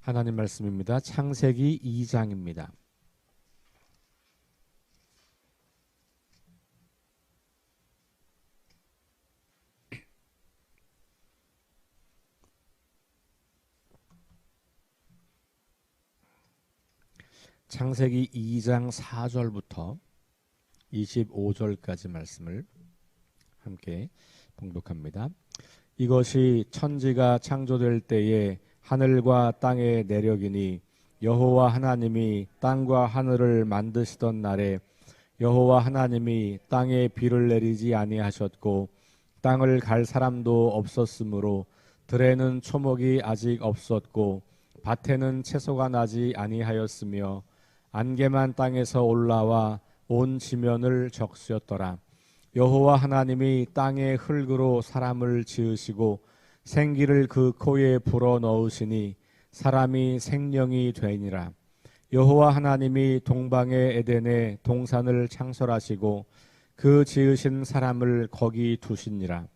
하나님 말씀입니다. 창세기 2장입니다. 창세기 2장 4절부터 25절까지 말씀을 함께 봉독합니다. 이것이 천지가 창조될 때에 하늘과 땅의 내력이니 여호와 하나님이 땅과 하늘을 만드시던 날에 여호와 하나님이 땅에 비를 내리지 아니하셨고 땅을 갈 사람도 없었으므로 들에는 초목이 아직 없었고 밭에는 채소가 나지 아니하였으며 안개만 땅에서 올라와 온 지면을 적시었더라. 여호와 하나님이 땅의 흙으로 사람을 지으시고 생기를 그 코에 불어 넣으시니 사람이 생명이 되니라. 여호와 하나님이 동방의 에덴에 동산을 창설하시고 그 지으신 사람을 거기 두시니라.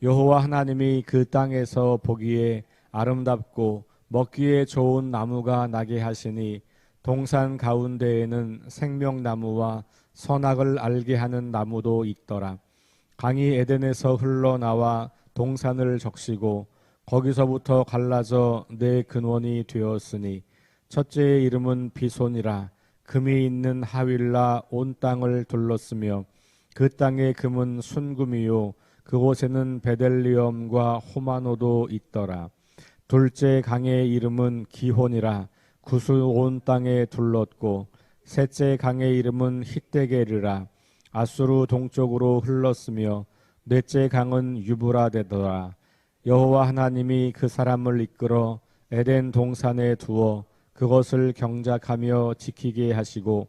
여호와 하나님이 그 땅에서 보기에 아름답고 먹기에 좋은 나무가 나게 하시니 동산 가운데에는 생명나무와 선악을 알게 하는 나무도 있더라. 강이 에덴에서 흘러나와 동산을 적시고 거기서부터 갈라져 네 근원이 되었으니 첫째의 이름은 비손이라. 금이 있는 하윌라 온 땅을 둘렀으며 그 땅의 금은 순금이요 그곳에는 베델리엄과 호마노도 있더라. 둘째 강의 이름은 기혼이라. 구슬 온 땅에 둘렀고 셋째 강의 이름은 히데게르라. 아수르 동쪽으로 흘렀으며 넷째 강은 유브라데더라. 여호와 하나님이 그 사람을 이끌어 에덴 동산에 두어 그것을 경작하며 지키게 하시고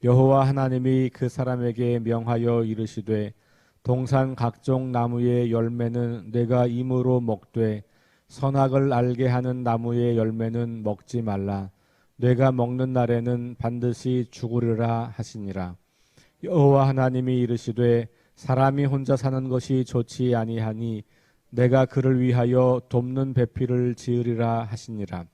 여호와 하나님이 그 사람에게 명하여 이르시되 동산 각종 나무의 열매는 내가 임으로 먹되 선악을 알게 하는 나무의 열매는 먹지 말라. 내가 먹는 날에는 반드시 죽으리라 하시니라. 여호와 하나님이 이르시되 사람이 혼자 사는 것이 좋지 아니하니 내가 그를 위하여 돕는 배필을 지으리라 하시니라.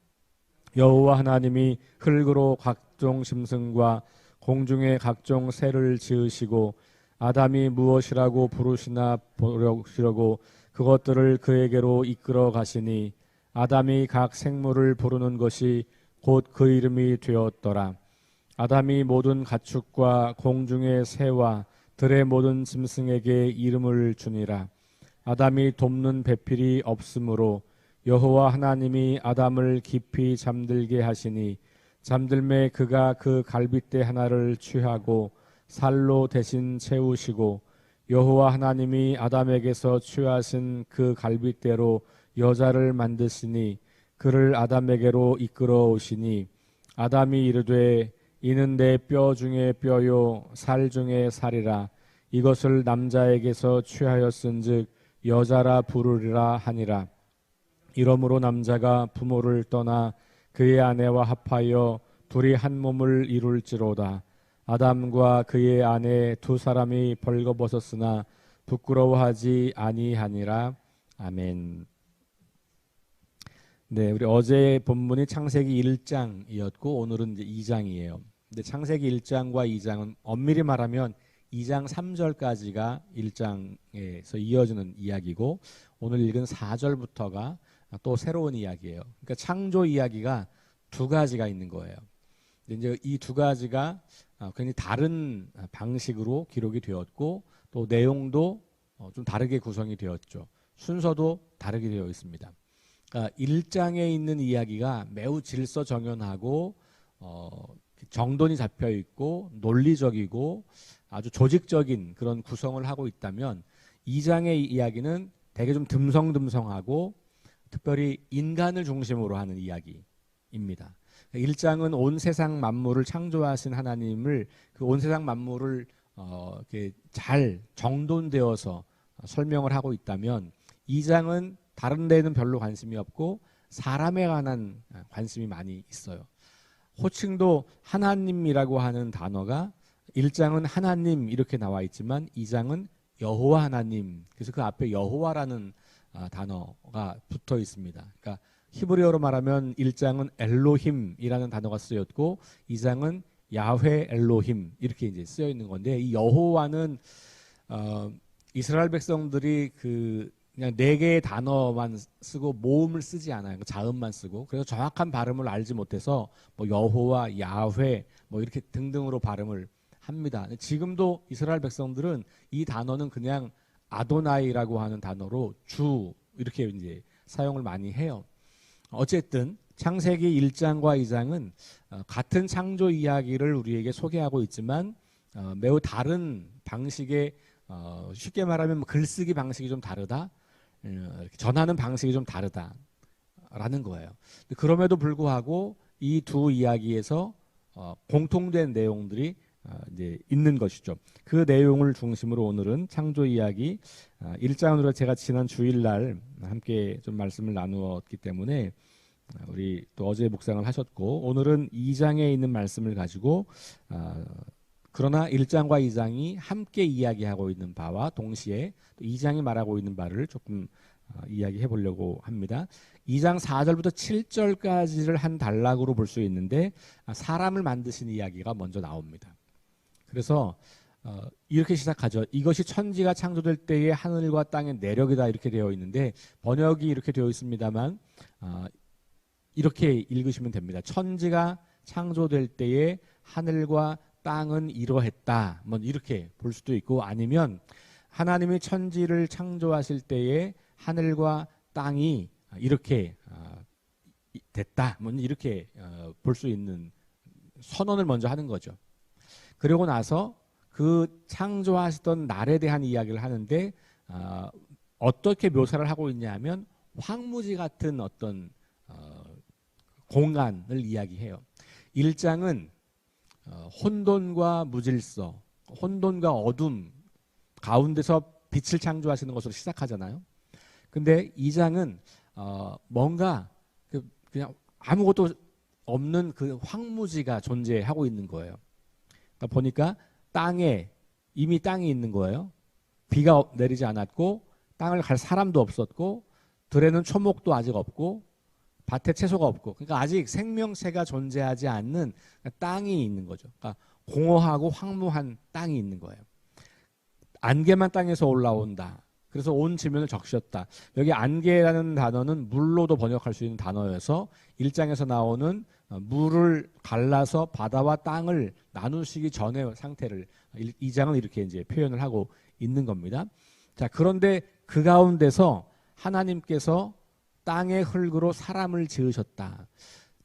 여호와 하나님이 흙으로 각종 짐승과 공중의 각종 새를 지으시고 아담이 무엇이라고 부르시나 보려고 그것들을 그에게로 이끌어 가시니 아담이 각 생물을 부르는 것이 곧 그 이름이 되었더라. 아담이 모든 가축과 공중의 새와 들의 모든 짐승에게 이름을 주니라. 아담이 돕는 배필이 없으므로 여호와 하나님이 아담을 깊이 잠들게 하시니 잠들매 그가 그 갈빗대 하나를 취하고 살로 대신 채우시고 여호와 하나님이 아담에게서 취하신 그 갈빗대로 여자를 만드시니 그를 아담에게로 이끌어 오시니 아담이 이르되 이는 내 뼈 중에 뼈요 살 중에 살이라. 이것을 남자에게서 취하였은즉 여자라 부르리라 하니라. 이러므로 남자가 부모를 떠나 그의 아내와 합하여 둘이 한 몸을 이룰지로다. 아담과 그의 아내 두 사람이 벌거벗었으나 부끄러워하지 아니하니라. 아멘. 네, 우리 어제 본문이 창세기 1장이었고 오늘은 이제 2장이에요. 근데 창세기 1장과 2장은 엄밀히 말하면 2장 3절까지가 1장에서 이어지는 이야기고 오늘 읽은 4절부터가 또 새로운 이야기예요. 그러니까 창조 이야기가 두 가지가 있는 거예요. 이제 이 두 가지가 굉장히 다른 방식으로 기록이 되었고 또 내용도 좀 다르게 구성이 되었죠. 순서도 다르게 되어 있습니다. 그러니까 1장에 있는 이야기가 매우 질서정연하고 정돈이 잡혀 있고 논리적이고 아주 조직적인 그런 구성을 하고 있다면 2장의 이야기는 되게 좀 듬성듬성하고 특별히 인간을 중심으로 하는 이야기입니다. 1장은 온 세상 만물을 창조하신 하나님을 그 온 세상 만물을 이렇게 잘 정돈되어서 설명을 하고 있다면 2장은 다른 데는 별로 관심이 없고 사람에 관한 관심이 많이 있어요. 호칭도 하나님이라고 하는 단어가 1장은 하나님 이렇게 나와 있지만 2장은 여호와 하나님. 그래서 그 앞에 여호와라는 단어가 붙어 있습니다. 그러니까 히브리어로 말하면 1장은 엘로힘이라는 단어가 쓰였고 2장은 야훼 엘로힘 이렇게 이제 쓰여 있는 건데, 이 여호와는 이스라엘 백성들이 그냥 네 개의 단어만 쓰고 모음을 쓰지 않아요. 자음만 쓰고. 그래서 정확한 발음을 알지 못해서 뭐 여호와, 야훼 뭐 이렇게 등등으로 발음을 합니다. 지금도 이스라엘 백성들은 이 단어는 그냥 아도나이라고 하는 단어로 주 이렇게 이제 사용을 많이 해요. 어쨌든 창세기 1장과 2장은 같은 창조 이야기를 우리에게 소개하고 있지만 매우 다른 방식의, 쉽게 말하면 글쓰기 방식이 좀 다르다, 전하는 방식이 좀 다르다라는 거예요. 그럼에도 불구하고 이 두 이야기에서 공통된 내용들이 이제 있는 것이죠. 그 내용을 중심으로 오늘은 창조 이야기 1장으로 제가 지난 주일날 함께 좀 말씀을 나누었기 때문에 우리 또 어제 묵상을 하셨고, 오늘은 2장에 있는 말씀을 가지고 그러나 1장과 2장이 함께 이야기하고 있는 바와 동시에 또 2장이 말하고 있는 바를 조금 이야기해 보려고 합니다. 2장 4절부터 7절까지를 한 단락으로 볼 수 있는데 사람을 만드신 이야기가 먼저 나옵니다. 그래서 이렇게 시작하죠. 이것이 천지가 창조될 때의 하늘과 땅의 내력이다 이렇게 되어 있는데, 번역이 이렇게 되어 있습니다만 이렇게 읽으시면 됩니다. 천지가 창조될 때에 하늘과 땅은 이러했다. 뭐 이렇게 볼 수도 있고, 아니면 하나님이 천지를 창조하실 때에 하늘과 땅이 이렇게 됐다. 뭐 이렇게 볼 수 있는 선언을 먼저 하는 거죠. 그리고 나서 그 창조하시던 날에 대한 이야기를 하는데 어떻게 묘사를 하고 있냐면 황무지 같은 어떤 공간을 이야기해요. 1장은 혼돈과 무질서, 혼돈과 어둠 가운데서 빛을 창조하시는 것으로 시작하잖아요. 근데 2장은 뭔가 그냥 아무것도 없는 그 황무지가 존재하고 있는 거예요. 그러니까 보니까 땅에 이미 땅이 있는 거예요. 비가 내리지 않았고 땅을 갈 사람도 없었고 들에는 초목도 아직 없고 밭에 채소가 없고, 그러니까 아직 생명체가 존재하지 않는 땅이 있는 거죠. 그러니까 공허하고 황무한 땅이 있는 거예요. 안개만 땅에서 올라온다. 그래서 온 지면을 적셨다. 여기 안개라는 단어는 물로도 번역할 수 있는 단어여서 1장에서 나오는 물을 갈라서 바다와 땅을 나누시기 전의 상태를 2장은 이렇게 이제 표현을 하고 있는 겁니다. 자, 그런데 그 가운데서 하나님께서 땅의 흙으로 사람을 지으셨다.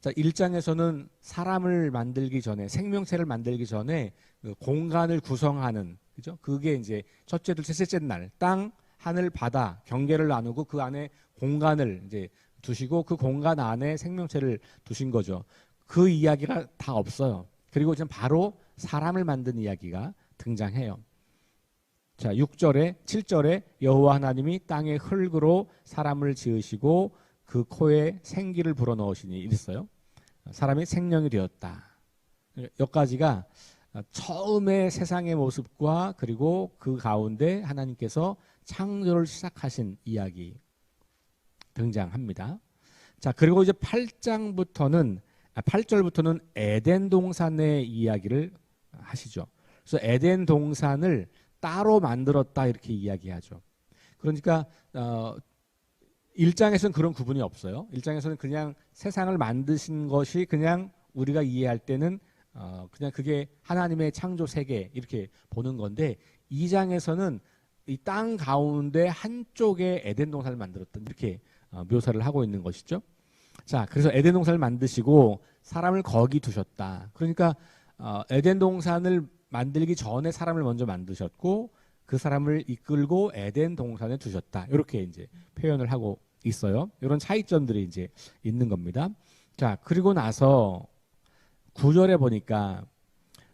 자, 1장에서는 사람을 만들기 전에, 생명체를 만들기 전에 그 공간을 구성하는, 그죠? 그게 이제 첫째, 둘째, 셋째 날 땅, 하늘, 바다 경계를 나누고 그 안에 공간을 이제 두시고 그 공간 안에 생명체를 두신 거죠. 그 이야기가 다 없어요. 그리고 지금 바로 사람을 만든 이야기가 등장해요. 자, 6절에 7절에 여호와 하나님이 땅의 흙으로 사람을 지으시고 그 코에 생기를 불어넣으시니 이랬어요. 사람이 생명이 되었다. 여기까지가 처음에 세상의 모습과 그리고 그 가운데 하나님께서 창조를 시작하신 이야기 등장합니다. 자, 그리고 이제 8절부터는 에덴 동산의 이야기를 하시죠. 그래서 에덴 동산을 따로 만들었다 이렇게 이야기하죠. 그러니까 1장에서는 그런 구분이 없어요. 1장에서는 그냥 세상을 만드신 것이 그냥 우리가 이해할 때는 그냥 그게 하나님의 창조 세계 이렇게 보는 건데, 2장에서는 이 땅 가운데 한쪽에 에덴 동산을 만들었다 이렇게 묘사를 하고 있는 것이죠. 자, 그래서 에덴 동산을 만드시고 사람을 거기 두셨다. 그러니까 에덴 동산을 만들기 전에 사람을 먼저 만드셨고 그 사람을 이끌고 에덴 동산에 두셨다. 이렇게 이제 표현을 하고 있어요. 이런 차이점들이 이제 있는 겁니다. 자, 그리고 나서 9절에 보니까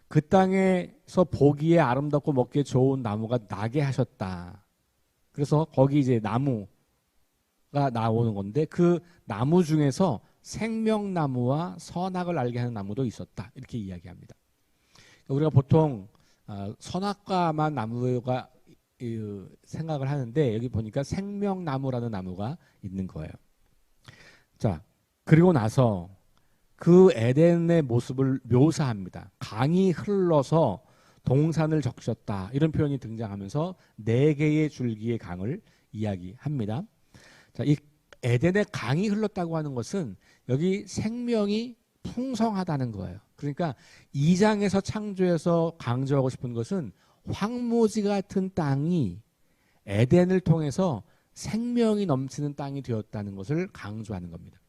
그 땅에서 보기에 아름답고 먹기에 좋은 나무가 나게 하셨다. 그래서 거기 이제 나무가 나오는 건데 그 나무 중에서 생명나무와 선악을 알게 하는 나무도 있었다. 이렇게 이야기합니다. 우리가 보통 선악과만 나무가 생각을 하는데 여기 보니까 생명나무라는 나무가 있는 거예요. 자, 그리고 나서 그 에덴의 모습을 묘사합니다. 강이 흘러서 동산을 적셨다. 이런 표현이 등장하면서 네 개의 줄기의 강을 이야기합니다. 자, 이 에덴의 강이 흘렀다고 하는 것은 여기 생명이 풍성하다는 거예요. 그러니까 2장에서 창조해서 강조하고 싶은 것은 황무지 같은 땅이 에덴을 통해서 생명이 넘치는 땅이 되었다는 것을 강조하는 겁니다.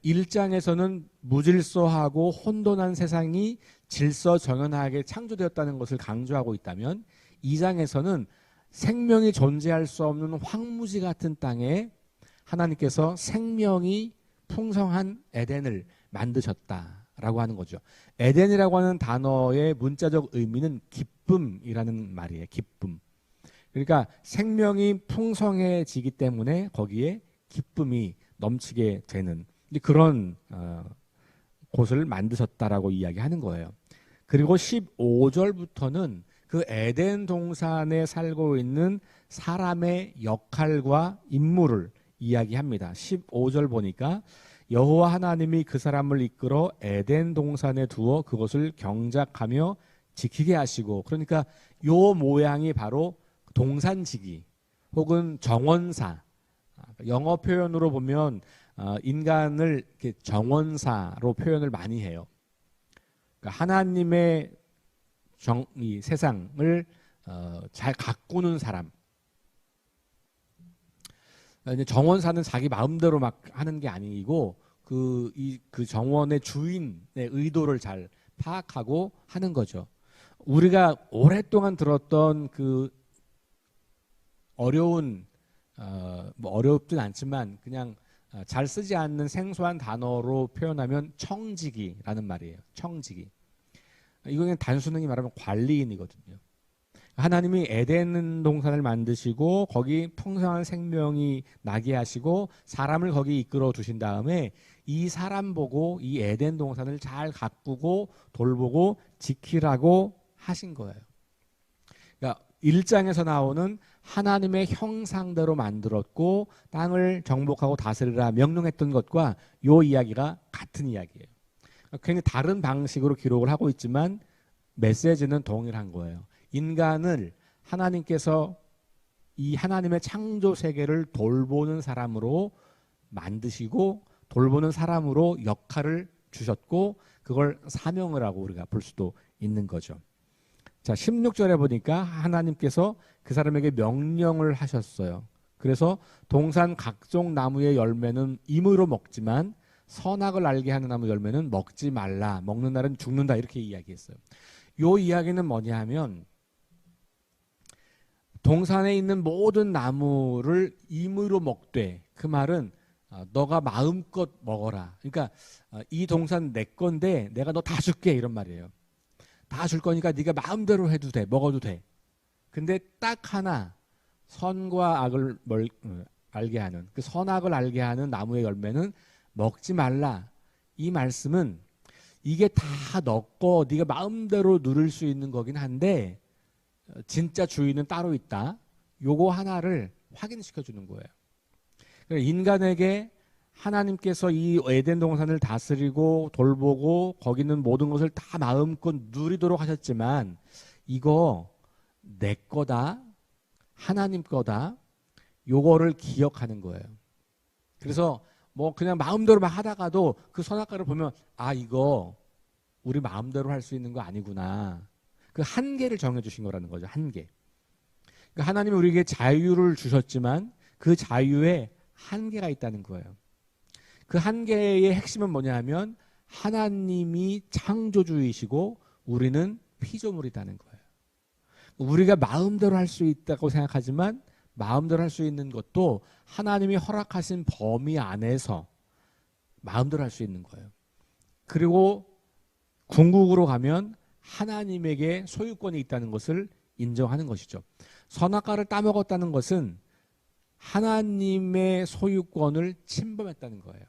1장에서는 무질서하고 혼돈한 세상이 질서정연하게 창조되었다는 것을 강조하고 있다면 2장에서는 생명이 존재할 수 없는 황무지 같은 땅에 하나님께서 생명이 풍성한 에덴을 만드셨다라고 하는 거죠. 에덴이라고 하는 단어의 문자적 의미는 기쁨이라는 말이에요. 기쁨. 그러니까 생명이 풍성해지기 때문에 거기에 기쁨이 넘치게 되는 그런 곳을 만드셨다라고 이야기하는 거예요. 그리고 15절부터는 그 에덴 동산에 살고 있는 사람의 역할과 임무를 이야기합니다. 15절 보니까 여호와 하나님이 그 사람을 이끌어 에덴 동산에 두어 그것을 경작하며 지키게 하시고, 그러니까 요 모양이 바로 동산지기 혹은 정원사, 영어 표현으로 보면 인간을 이렇게 정원사로 표현을 많이 해요. 그러니까 하나님의 이 세상을 잘 가꾸는 사람. 이제 정원사는 자기 마음대로 막 하는 게 아니고 그 정원의 주인의 의도를 잘 파악하고 하는 거죠. 우리가 오랫동안 들었던 그 어려운 뭐 어렵진 않지만 그냥 잘 쓰지 않는 생소한 단어로 표현하면 청지기라는 말이에요. 청지기. 이거 그냥 단순하게 말하면 관리인이거든요. 하나님이 에덴 동산을 만드시고 거기 풍성한 생명이 나게 하시고 사람을 거기 이끌어 두신 다음에 이 사람 보고 이 에덴 동산을 잘 가꾸고 돌보고 지키라고 하신 거예요. 그러니까 1장에서 나오는 하나님의 형상대로 만들었고 땅을 정복하고 다스리라 명령했던 것과 요 이야기가 같은 이야기예요. 굉장히 다른 방식으로 기록을 하고 있지만 메시지는 동일한 거예요. 인간을 하나님께서 이 하나님의 창조 세계를 돌보는 사람으로 만드시고 돌보는 사람으로 역할을 주셨고 그걸 사명을 하고 우리가 볼 수도 있는 거죠. 자, 16절에 보니까 하나님께서 그 사람에게 명령을 하셨어요. 그래서 동산 각종 나무의 열매는 임의로 먹지만 선악을 알게 하는 나무 열매는 먹지 말라. 먹는 날은 죽는다. 이렇게 이야기했어요. 요 이야기는 뭐냐 하면 동산에 있는 모든 나무를 임의로 먹되, 그 말은 너가 마음껏 먹어라. 그러니까 이 동산 내 건데 내가 너 다 줄게 이런 말이에요. 다 줄 거니까 네가 마음대로 해도 돼. 먹어도 돼. 근데 딱 하나 선과 악을 알게 하는 그 선악을 알게 하는 나무의 열매는 먹지 말라. 이 말씀은 이게 다 너 거 네가 마음대로 누릴 수 있는 거긴 한데 진짜 주인은 따로 있다. 요거 하나를 확인시켜 주는 거예요. 그러니까 인간에게 하나님께서 이 에덴 동산을 다스리고 돌보고 거기 있는 모든 것을 다 마음껏 누리도록 하셨지만 이거 내 거다. 하나님 거다. 요거를 기억하는 거예요. 그래서 뭐 그냥 마음대로 막 하다가도 그 선악과를 보면 아 이거 우리 마음대로 할 수 있는 거 아니구나. 그 한계를 정해주신 거라는 거죠. 한계. 그러니까 하나님이 우리에게 자유를 주셨지만 그 자유에 한계가 있다는 거예요. 그 한계의 핵심은 뭐냐 하면 하나님이 창조주이시고 우리는 피조물이라는 거예요. 우리가 마음대로 할 수 있다고 생각하지만 마음대로 할 수 있는 것도 하나님이 허락하신 범위 안에서 마음대로 할 수 있는 거예요. 그리고 궁극으로 가면 하나님에게 소유권이 있다는 것을 인정하는 것이죠. 선악과를 따먹었다는 것은 하나님의 소유권을 침범했다는 거예요.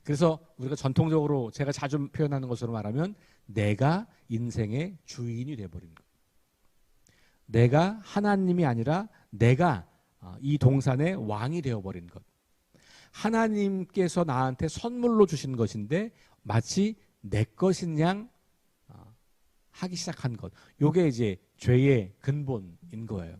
그래서 우리가 전통적으로 제가 자주 표현하는 것으로 말하면 내가 인생의 주인이 돼버린 거예요. 내가 하나님이 아니라 내가 이 동산의 왕이 되어버린 것. 하나님께서 나한테 선물로 주신 것인데 마치 내 것인 양 하기 시작한 것. 요게 이제 죄의 근본인 거예요.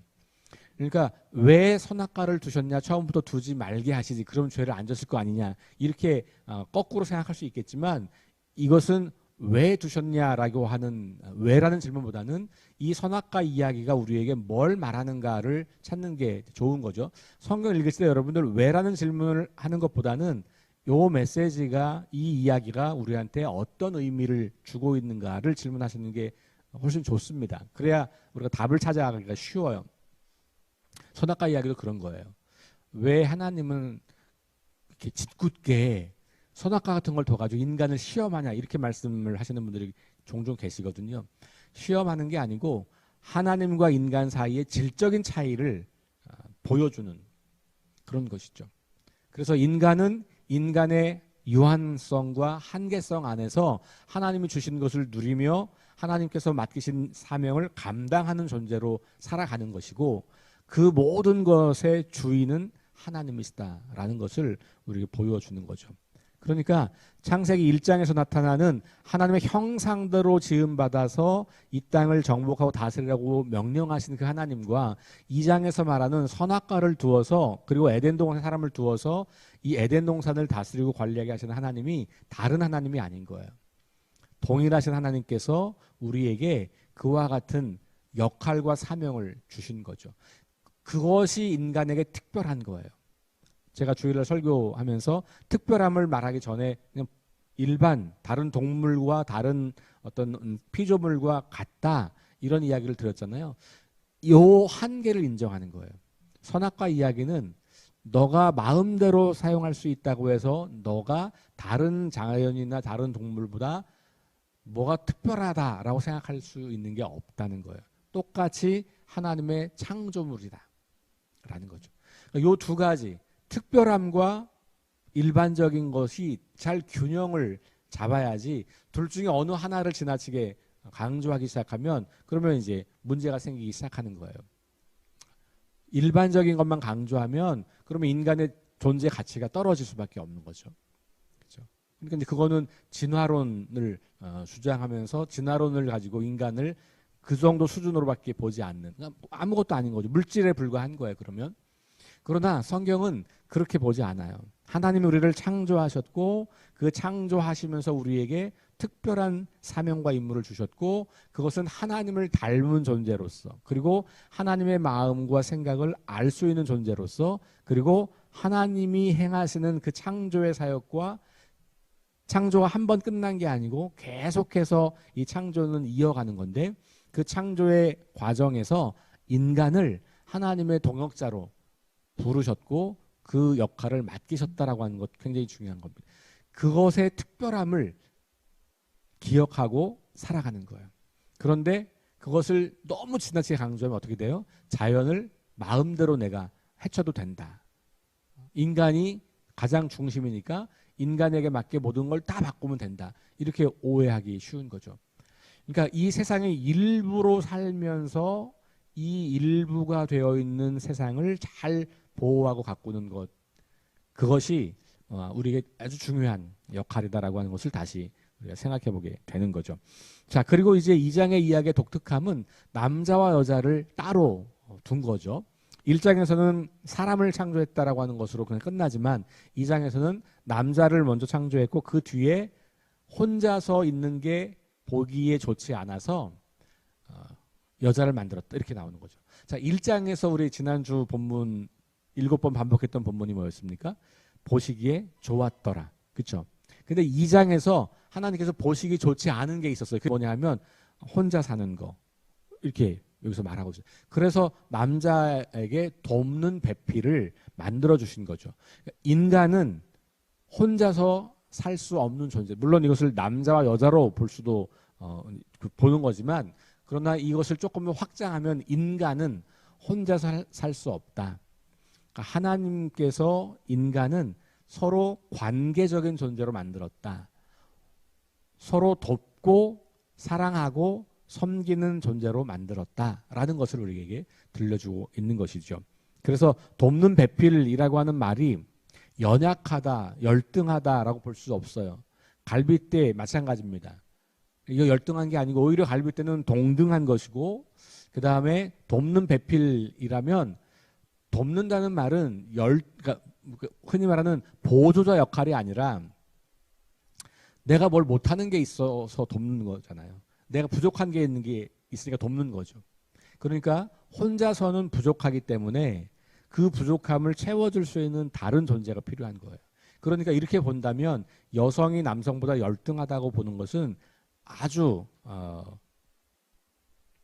그러니까 왜 선악과를 두셨냐, 처음부터 두지 말게 하시지, 그럼 죄를 안 졌을 거 아니냐, 이렇게 거꾸로 생각할 수 있겠지만, 이것은 왜 두셨냐라고 하는 왜라는 질문보다는 이 선악과 이야기가 우리에게 뭘 말하는가를 찾는 게 좋은 거죠. 성경 읽을 때 여러분들 왜라는 질문을 하는 것보다는 요 메시지가, 이 이야기가 우리한테 어떤 의미를 주고 있는가를 질문하시는 게 훨씬 좋습니다. 그래야 우리가 답을 찾아가기가 쉬워요. 선악과 이야기도 그런 거예요. 왜 하나님은 이렇게 짓궂게 선악과 같은 걸 둬가지고 인간을 시험하냐, 이렇게 말씀을 하시는 분들이 종종 계시거든요. 시험하는 게 아니고 하나님과 인간 사이의 질적인 차이를 보여주는 그런 것이죠. 그래서 인간은 인간의 유한성과 한계성 안에서 하나님이 주신 것을 누리며 하나님께서 맡기신 사명을 감당하는 존재로 살아가는 것이고, 그 모든 것의 주인은 하나님이시다라는 것을 우리에게 보여주는 거죠. 그러니까 창세기 1장에서 나타나는 하나님의 형상대로 지음받아서 이 땅을 정복하고 다스리라고 명령하신 그 하나님과 2장에서 말하는 선악과를 두어서, 그리고 에덴 동산에 사람을 두어서 이 에덴 동산을 다스리고 관리하게 하시는 하나님이 다른 하나님이 아닌 거예요. 동일하신 하나님께서 우리에게 그와 같은 역할과 사명을 주신 거죠. 그것이 인간에게 특별한 거예요. 제가 주일날 설교하면서 특별함을 말하기 전에 그냥 일반 다른 동물과 다른 어떤 피조물과 같다, 이런 이야기를 드렸잖아요. 요 한계를 인정하는 거예요. 선악과 이야기는 너가 마음대로 사용할 수 있다고 해서 너가 다른 자연이나 다른 동물보다 뭐가 특별하다라고 생각할 수 있는 게 없다는 거예요. 똑같이 하나님의 창조물이다 라는 거죠. 요 두 가지, 특별함과 일반적인 것이 잘 균형을 잡아야지, 둘 중에 어느 하나를 지나치게 강조하기 시작하면 그러면 이제 문제가 생기기 시작하는 거예요. 일반적인 것만 강조하면 그러면 인간의 존재 가치가 떨어질 수밖에 없는 거죠. 그렇죠? 그러니까 이제 그거는 진화론을 주장하면서 진화론을 가지고 인간을 그 정도 수준으로밖에 보지 않는, 아무것도 아닌 거죠. 물질에 불과한 거예요, 그러면. 그러나 성경은 그렇게 보지 않아요. 하나님이 우리를 창조하셨고 그 창조하시면서 우리에게 특별한 사명과 임무를 주셨고, 그것은 하나님을 닮은 존재로서, 그리고 하나님의 마음과 생각을 알 수 있는 존재로서, 그리고 하나님이 행하시는 그 창조의 사역과, 창조가 한 번 끝난 게 아니고 계속해서 이 창조는 이어가는 건데, 그 창조의 과정에서 인간을 하나님의 동역자로 부르셨고 그 역할을 맡기셨다라고 하는 것, 굉장히 중요한 겁니다. 그것의 특별함을 기억하고 살아가는 거예요. 그런데 그것을 너무 지나치게 강조하면 어떻게 돼요? 자연을 마음대로 내가 해쳐도 된다. 인간이 가장 중심이니까 인간에게 맞게 모든 걸 다 바꾸면 된다. 이렇게 오해하기 쉬운 거죠. 그러니까 이 세상의 일부로 살면서 이 일부가 되어 있는 세상을 잘 보호하고 가꾸는 것, 그것이 우리에게 아주 중요한 역할이다라고 하는 것을 다시 우리가 생각해 보게 되는 거죠. 자, 그리고 이제 2장의 이야기의 독특함은 남자와 여자를 따로 둔 거죠. 1장에서는 사람을 창조했다라고 하는 것으로 그냥 끝나지만 2장에서는 남자를 먼저 창조했고 그 뒤에 혼자서 있는 게 보기에 좋지 않아서 여자를 만들었다, 이렇게 나오는 거죠. 자, 1장에서 우리 지난주 본문 7번 반복했던 본문이 뭐였습니까? 보시기에 좋았더라. 그렇죠? 근데 2장에서 하나님께서 보시기 좋지 않은 게 있었어요. 그게 뭐냐 하면 혼자 사는 거, 이렇게 여기서 말하고 있어요. 그래서 남자에게 돕는 배필을 만들어 주신 거죠. 인간은 혼자서 살 수 없는 존재. 물론 이것을 남자와 여자로 볼 수도 보는 거지만, 그러나 이것을 조금 확장하면 인간은 혼자서 살 수 없다. 그러니까 하나님께서 인간은 서로 관계적인 존재로 만들었다. 서로 돕고 사랑하고 섬기는 존재로 만들었다라는 것을 우리에게 들려주고 있는 것이죠. 그래서 돕는 배필이라고 하는 말이 연약하다, 열등하다라고 볼 수 없어요. 갈빗대 마찬가지입니다. 이거 열등한 게 아니고 오히려 갈빗대는 동등한 것이고, 그 다음에 돕는 배필이라면 돕는다는 말은 그러니까 흔히 말하는 보조자 역할이 아니라 내가 뭘 못하는 게 있어서 돕는 거잖아요. 내가 부족한 게 있는 게 있으니까 돕는 거죠. 그러니까 혼자서는 부족하기 때문에 그 부족함을 채워줄 수 있는 다른 존재가 필요한 거예요. 그러니까 이렇게 본다면 여성이 남성보다 열등하다고 보는 것은 아주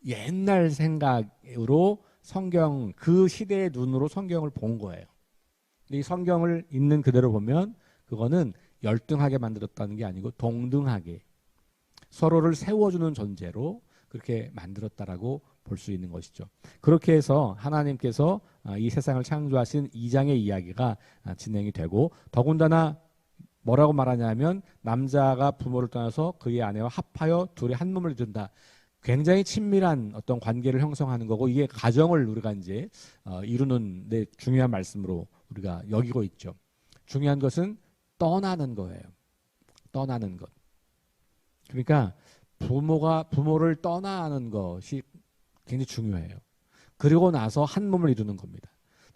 옛날 생각으로 성경, 그 시대의 눈으로 성경을 본 거예요. 이 성경을 있는 그대로 보면 그거는 열등하게 만들었다는 게 아니고 동등하게 서로를 세워주는 존재로 그렇게 만들었다라고 볼 수 있는 것이죠. 그렇게 해서 하나님께서 이 세상을 창조하신 2장의 이야기가 진행이 되고, 더군다나 뭐라고 말하냐면 남자가 부모를 떠나서 그의 아내와 합하여 둘이 한 몸을 이룬다. 굉장히 친밀한 어떤 관계를 형성하는 거고, 이게 가정을 우리가 이제 이루는 데 중요한 말씀으로 우리가 여기고 있죠. 중요한 것은 떠나는 거예요. 떠나는 것. 그러니까 부모를 떠나는 것이 굉장히 중요해요. 그리고 나서 한 몸을 이루는 겁니다.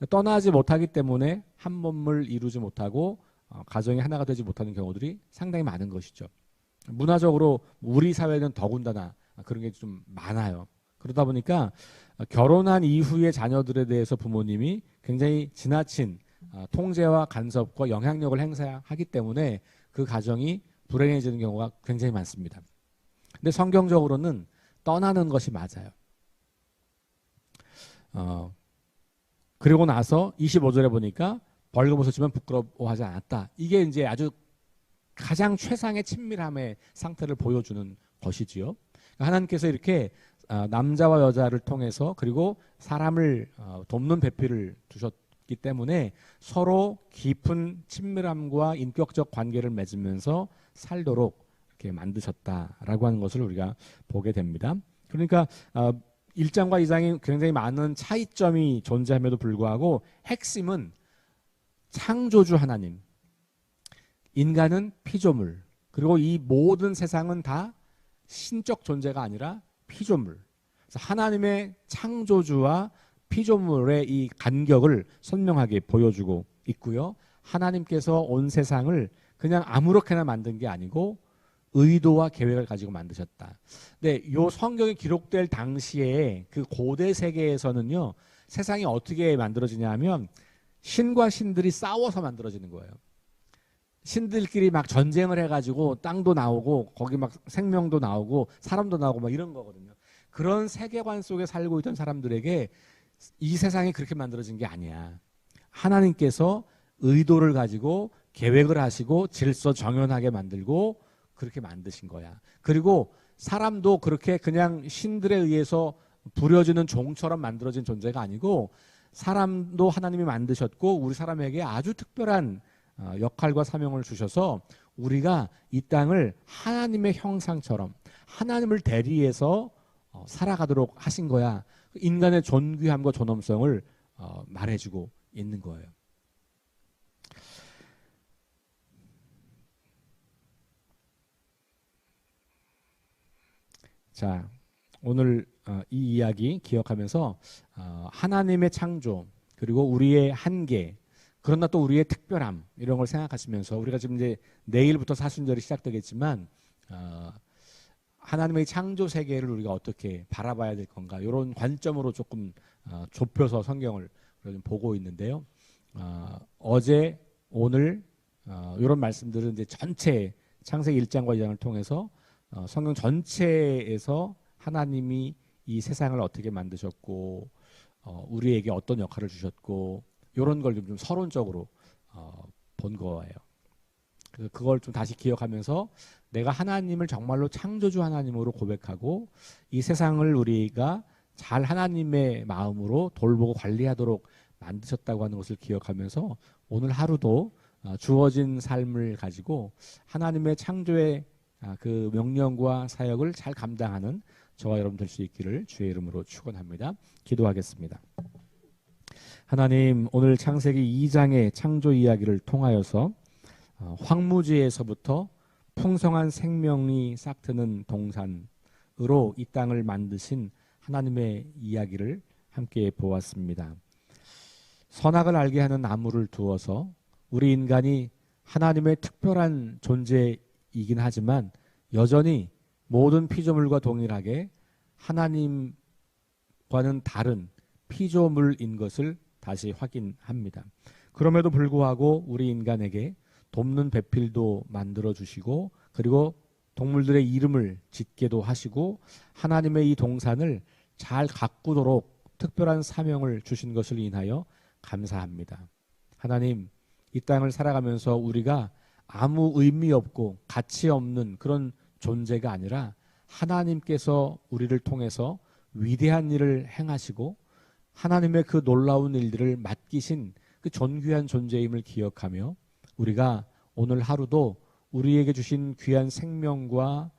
떠나지 못하기 때문에 한 몸을 이루지 못하고 가정이 하나가 되지 못하는 경우들이 상당히 많은 것이죠. 문화적으로 우리 사회는 더군다나 그런 게 좀 많아요. 그러다 보니까 결혼한 이후의 자녀들에 대해서 부모님이 굉장히 지나친 통제와 간섭과 영향력을 행사하기 때문에 그 가정이 불행해지는 경우가 굉장히 많습니다. 근데 성경적으로는 떠나는 것이 맞아요. 그리고 나서 25절에 보니까 벌거벗어 지면 부끄러워하지 않았다. 이게 이제 아주 가장 최상의 친밀함의 상태를 보여주는 것이지요. 하나님께서 이렇게 남자와 여자를 통해서 그리고 사람을 돕는 배필을 두셨기 때문에 서로 깊은 친밀함과 인격적 관계를 맺으면서 살도록 이렇게 만드셨다라고 하는 것을 우리가 보게 됩니다. 그러니까 1장과 2장이 굉장히 많은 차이점이 존재함에도 불구하고 핵심은 창조주 하나님, 인간은 피조물, 그리고 이 모든 세상은 다 신적 존재가 아니라 피조물. 그래서 하나님의 창조주와 피조물의 이 간격을 선명하게 보여주고 있고요. 하나님께서 온 세상을 그냥 아무렇게나 만든 게 아니고 의도와 계획을 가지고 만드셨다. 근데 이 성경이 기록될 당시에 그 고대 세계에서는요, 세상이 어떻게 만들어지냐 하면 신과 신들이 싸워서 만들어지는 거예요. 신들끼리 막 전쟁을 해가지고 땅도 나오고 거기 막 생명도 나오고 사람도 나오고 막 이런 거거든요. 그런 세계관 속에 살고 있던 사람들에게 이 세상이 그렇게 만들어진 게 아니야. 하나님께서 의도를 가지고 계획을 하시고 질서 정연하게 만들고 그렇게 만드신 거야. 그리고 사람도 그렇게 그냥 신들에 의해서 부려지는 종처럼 만들어진 존재가 아니고 사람도 하나님이 만드셨고 우리 사람에게 아주 특별한 역할과 사명을 주셔서 우리가 이 땅을 하나님의 형상처럼 하나님을 대리해서 살아가도록 하신 거야. 인간의 존귀함과 존엄성을 말해주고 있는 거예요. 자, 오늘 이 이야기 기억하면서 하나님의 창조 그리고 우리의 한계 그러나 또 우리의 특별함 이런 걸 생각하시면서 우리가 지금 이제 내일부터 사순절이 시작되겠지만 하나님의 창조 세계를 우리가 어떻게 바라봐야 될 건가 이런 관점으로 조금 좁혀서 성경을 좀 보고 있는데요. 어제 오늘 이런 말씀들은 이제 전체 창세기 1장과 2장을 통해서 성경 전체에서 하나님이 이 세상을 어떻게 만드셨고 우리에게 어떤 역할을 주셨고 이런 걸 좀 서론적으로 본 거예요. 그래서 그걸 좀 다시 기억하면서 내가 하나님을 정말로 창조주 하나님으로 고백하고 이 세상을 우리가 잘 하나님의 마음으로 돌보고 관리하도록 만드셨다고 하는 것을 기억하면서 오늘 하루도 주어진 삶을 가지고 하나님의 창조의 그 명령과 사역을 잘 감당하는 저와 여러분 될 수 있기를 주의 이름으로 축원합니다. 기도하겠습니다. 하나님, 오늘 창세기 2장의 창조 이야기를 통하여서 황무지에서부터 풍성한 생명이 싹트는 동산으로 이 땅을 만드신 하나님의 이야기를 함께 보았습니다. 선악을 알게 하는 나무를 두어서 우리 인간이 하나님의 특별한 존재이긴 하지만 여전히 모든 피조물과 동일하게 하나님과는 다른 피조물인 것을 다시 확인합니다. 그럼에도 불구하고 우리 인간에게 돕는 배필도 만들어 주시고 그리고 동물들의 이름을 짓게도 하시고 하나님의 이 동산을 잘 가꾸도록 특별한 사명을 주신 것을 인하여 감사합니다. 하나님, 이 땅을 살아가면서 우리가 아무 의미 없고 가치 없는 그런 존재가 아니라 하나님께서 우리를 통해서 위대한 일을 행하시고 하나님의 그 놀라운 일들을 맡기신 그 존귀한 존재임을 기억하며 우리가 오늘 하루도 우리에게 주신 귀한 생명과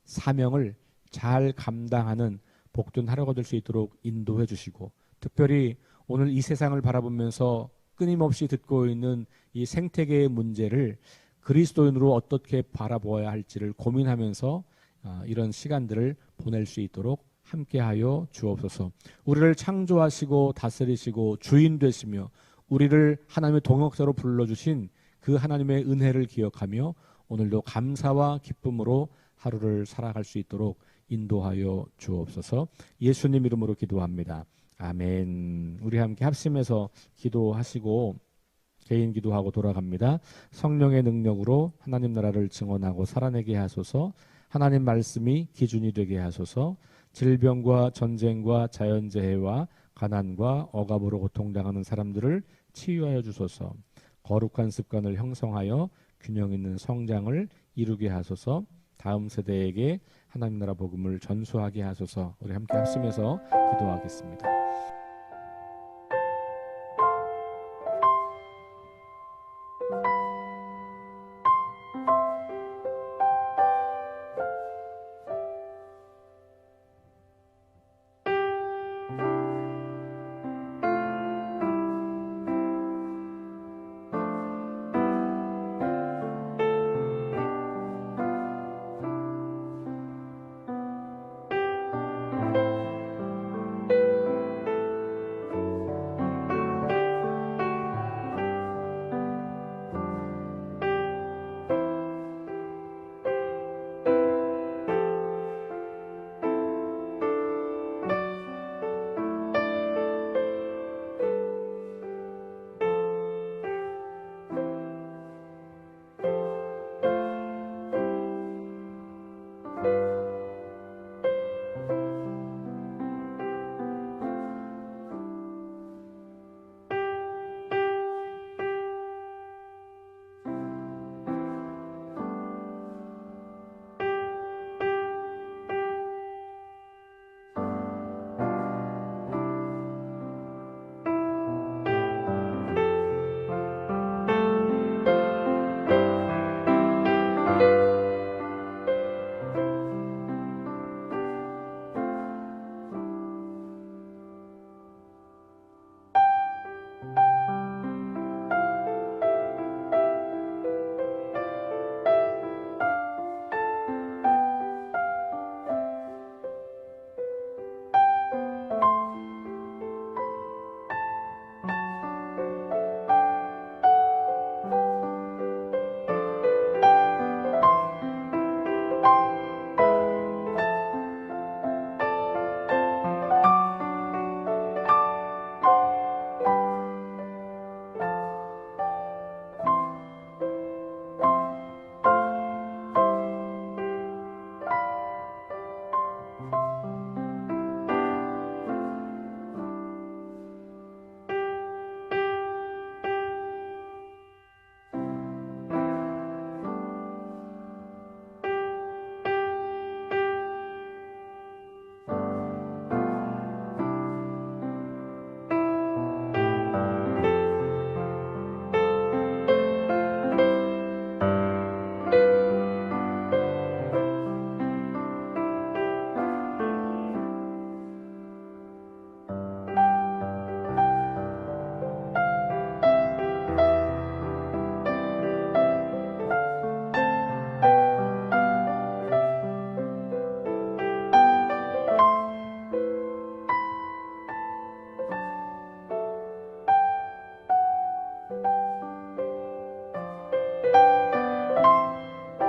사명을 잘 감당하는 복된 하루가 될 수 있도록 인도해 주시고 특별히 오늘 이 세상을 바라보면서 끊임없이 듣고 있는 이 생태계의 문제를 그리스도인으로 어떻게 바라보아야 할지를 고민하면서 이런 시간들을 보낼 수 있도록 함께하여 주옵소서. 우리를 창조하시고 다스리시고 주인 되시며 우리를 하나님의 동역자로 불러주신 그 하나님의 은혜를 기억하며 오늘도 감사와 기쁨으로 하루를 살아갈 수 있도록 인도하여 주옵소서. 예수님 이름으로 기도합니다. 아멘. 우리 함께 합심해서 기도하시고 개인 기도하고 돌아갑니다. 성령의 능력으로 하나님 나라를 증언하고 살아내게 하소서. 하나님 말씀이 기준이 되게 하소서. 질병과 전쟁과 자연재해와 가난과 억압으로 고통당하는 사람들을 치유하여 주소서. 거룩한 습관을 형성하여 균형 있는 성장을 이루게 하소서. 다음 세대에게 하나님 나라 복음을 전수하게 하소서. 우리 함께 합심해서 기도하겠습니다.